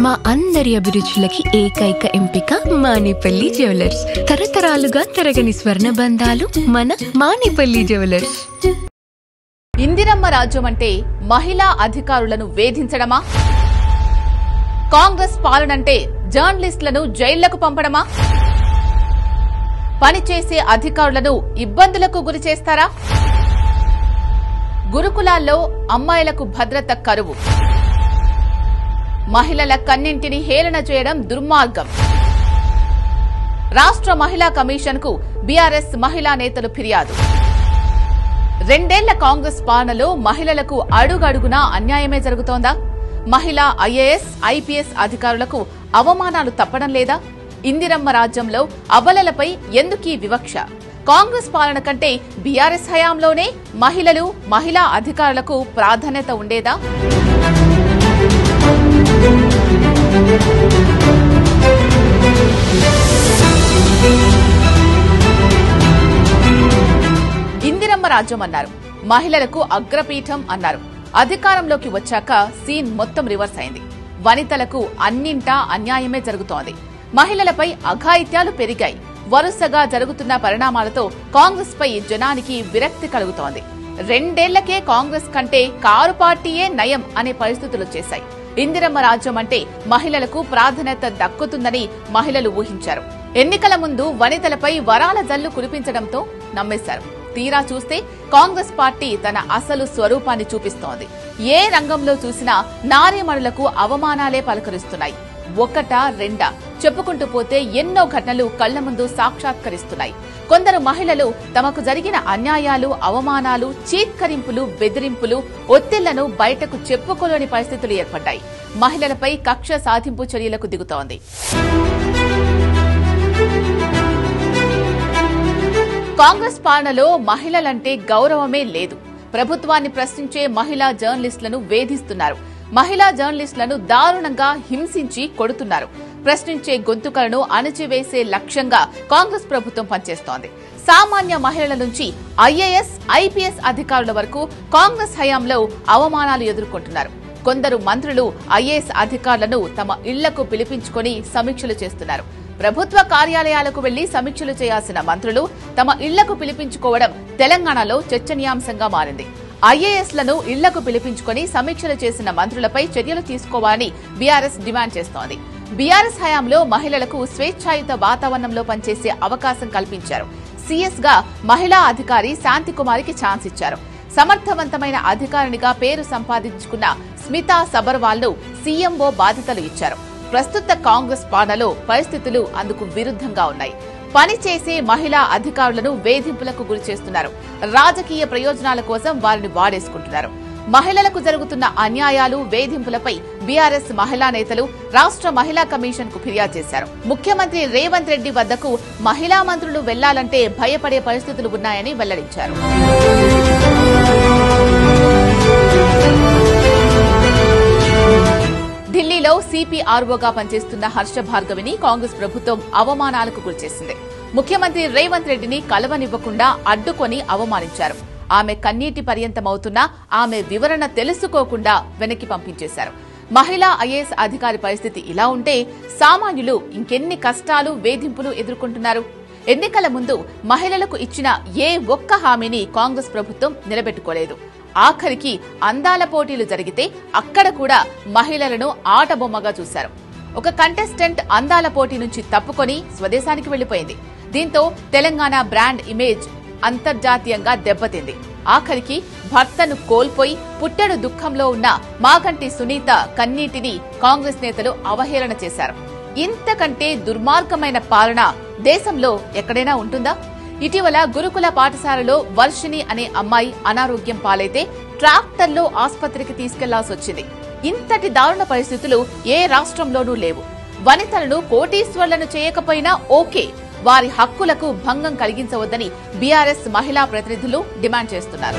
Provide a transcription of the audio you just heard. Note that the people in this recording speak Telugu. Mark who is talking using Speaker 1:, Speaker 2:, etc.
Speaker 1: మా అందరి అభిరుచులకి ఏకైక ఎంపిక మానేపల్లి జ్యువెలర్స్. తరతరాలుగా తరగని స్వర్ణ బంధాలు మన మానేపల్లి జ్యువెలర్స్.
Speaker 2: ఇందిరమ్మ రాజ్యం అంటే మహిళా అధికారులను వేధించడమా? కాంగ్రెస్ పాలనంటే జర్నలిస్టులను జైళ్లకు పంపడమా? పనిచేసే అధికారులను ఇబ్బందులకు గురి చేస్తారా? గురుకులాల్లో అమ్మాయిలకు భద్రత కరువు, మహిళల కన్నింటిని హేళన చేయడం దుర్మార్గం. రాష్ట్ర మహిళా కమిషన్ కు బీఆర్ఎస్ మహిళా నేతలు ఫిర్యాదు. 2 ఏళ్ల కాంగ్రెస్ పాలనలో మహిళలకు అడుగడుగునా అన్యాయమే జరుగుతోందా? మహిళా ఐఏఎస్, ఐపీఎస్ అధికారులకు అవమానాలు తప్పడం లేదా? ఇందిరమ్మ రాజ్యంలో అబలలపై ఎందుకీ వివక్ష? కాంగ్రెస్ పాలన కంటే బీఆర్ఎస్ హయాంలోనే మహిళలు, మహిళా అధికారులకు ప్రాధాన్యత ఉండేదా? ఇందిరమ్మ రాజ్యం అన్నారు, మహిళలకు అగ్రపీఠం అన్నారు. అధికారంలోకి వచ్చాక సీన్ మొత్తం రివర్స్ అయింది. వనితలకు అన్నింటా అన్యాయమే జరుగుతోంది. మహిళలపై అఘాయిత్యాలు పెరిగాయి. వరుసగా జరుగుతున్న పరిణామాలతో కాంగ్రెస్ పై జనానికి విరక్తి కలుగుతోంది. 2 ఏళ్లకే కాంగ్రెస్ కంటే కారు పార్టీయే నయం అనే పరిస్థితులు వచ్చేశాయి. ఇందిరమ్మ రాజ్యం అంటే మహిళలకు ప్రాధాన్యత దక్కుతుందని మహిళలు ఊహించారు. ఎన్నికల ముందు వనితలపై వరాల జల్లు కురిపించడంతో నమ్మేశారు. తీరా చూస్తే కాంగ్రెస్ పార్టీ తన అసలు స్వరూపాన్ని చూపిస్తోంది. ఏ రంగంలో చూసినా నారీమణులకు అవమానాలే పలకరిస్తున్నాయి. ఒకటా రెండా చెప్పుకుంటూ పోతే ఎన్నో ఘటనలు కళ్ల ముందు సాక్షాత్కరిస్తున్నాయి. కొందరు మహిళలు తమకు జరిగిన అన్యాయాలు, అవమానాలు, చీత్కరింపులు, బెదిరింపులు, ఒత్తిళ్లను బయటకు చెప్పుకోలేని పరిస్థితులు ఏర్పడ్డాయి. మహిళలపై కక్ష సాధింపు చర్యలకు దిగుతోంది. కాంగ్రెస్ పాలనలో మహిళలంటే గౌరవమే లేదు. ప్రభుత్వాన్ని ప్రశ్నించే మహిళా జర్నలిస్టులను వేధిస్తున్నారు. మహిళా జర్నలిస్టులను దారుణంగా హింసించి కొడుతున్నారు. ప్రశ్నించే గొంతుకలను అణచివేసే లక్ష్యంగా కాంగ్రెస్ ప్రభుత్వం పనిచేస్తోంది. సామాన్య మహిళల నుంచి ఐఏఎస్, ఐపీఎస్ అధికారుల వరకు కాంగ్రెస్ హయాంలో అవమానాలు ఎదుర్కొంటున్నారు. కొందరు మంత్రులు ఐఏఎస్ అధికారులను తమ ఇళ్లకు పిలిపించుకొని సమీక్షలు చేస్తున్నారు. ప్రభుత్వ కార్యాలయాలకు వెళ్లి సమీక్షలు చేయాల్సిన మంత్రులు తమ ఇళ్లకు పిలిపించుకోవడం తెలంగాణలో చర్చనీయాంశంగా మారింది. ఐఏఎస్లను ఇళ్లకు పిలిపించుకొని సమీక్షలు చేసిన మంత్రులపై చర్యలు తీసుకోవాలని బీఆర్ఎస్ డిమాండ్ చేస్తోంది. బీఆర్ఎస్ హయాంలో మహిళలకు స్వేచ్ఛాయుత వాతావరణంలో పనిచేసే అవకాశం కల్పించారు. సీఎస్ గా మహిళా అధికారి శాంతికుమారికి ఛాన్స్ ఇచ్చారు. సమర్థవంతమైన అధికారినిగా పేరు సంపాదించుకున్న స్మితా సబర్వాల్ ను సీఎంఓ బాధ్యతలు ఇచ్చారు. ప్రస్తుత కాంగ్రెస్ పాలనలో పరిస్థితులు అందుకు విరుద్ధంగా ఉన్నాయి. పనిచేసే మహిళా అధికారులను వేధింపులకు గురి చేస్తున్నారు. రాజకీయ ప్రయోజనాల కోసం వారిని వాడేసుకుంటున్నారు. మహిళలకు జరుగుతున్న అన్యాయాలు, వేధింపులపై బీఆర్ఎస్ మహిళా నేతలు రాష్ట్ర మహిళా కమిషన్ కు ఫిర్యాదు చేశారు. ముఖ్యమంత్రి రేవంత్ రెడ్డి వద్దకు మహిళా మంత్రులు వెళ్లాలంటే భయపడే పరిస్థితులు ఉన్నాయని వెల్లడించారు. ఢిల్లీలో సిపిఆర్ఓగా పనిచేస్తున్న హర్ష భార్గవిని కాంగ్రెస్ ప్రభుత్వం అవమానాలకు గురిచేసింది. ముఖ్యమంత్రి రేవంత్ రెడ్డిని కలవనివ్వకుండా అడ్డుకొని అవమానించారు. ఆమె కన్నీటి పర్యంతమవుతున్నా ఆమె వివరణ తెలుసుకోకుండా వెనక్కి పంపించేశారు. మహిళా ఐఏఎస్ అధికారి పరిస్థితి ఇలా ఉంటే సామాన్యులు ఇంకెన్ని కష్టాలు, వేధింపులు ఎదుర్కొంటున్నారు? ఎన్నికల ముందు మహిళలకు ఇచ్చిన ఏ ఒక్క హామీని కాంగ్రెస్ ప్రభుత్వం నిలబెట్టుకోలేదు. ఆఖరికి అందాల పోటీలు జరిగితే అక్కడ కూడా మహిళలను ఆటబొమ్మగా చూశారు. ఒక కంటెస్టెంట్ అందాల పోటీ నుంచి తప్పుకొని స్వదేశానికి వెళ్లిపోయింది. దీంతో తెలంగాణ బ్రాండ్ ఇమేజ్ అంతర్జాతీయంగా దెబ్బతింది. ఆఖరికి భర్తను కోల్పోయి పుట్టెడు దుఃఖంలో ఉన్న మాగంటి సునీత కన్నీటిని కాంగ్రెస్ నేతలు అవహేళన చేశారు. ఇంతకంటే దుర్మార్గమైన పాలన దేశంలో ఎక్కడైనా ఉంటుందా? ఇటీవల గురుకుల పాఠశాలలో వర్షిణి అనే అమ్మాయి అనారోగ్యం పాలైతే ట్రాక్టర్లో ఆస్పత్రికి తీసుకెళ్లాల్సి వచ్చింది. ఇంతటి దారుణ పరిస్థితులు ఏ రాష్ట్రంలోనూ లేవు. వనితలను కోటీశ్వర్లను చేయకపోయినా ఓకే, వారి హక్కులకు భంగం కలిగించవద్దని బీఆర్ఎస్ మహిళా ప్రతినిధులు డిమాండ్ చేస్తున్నారు.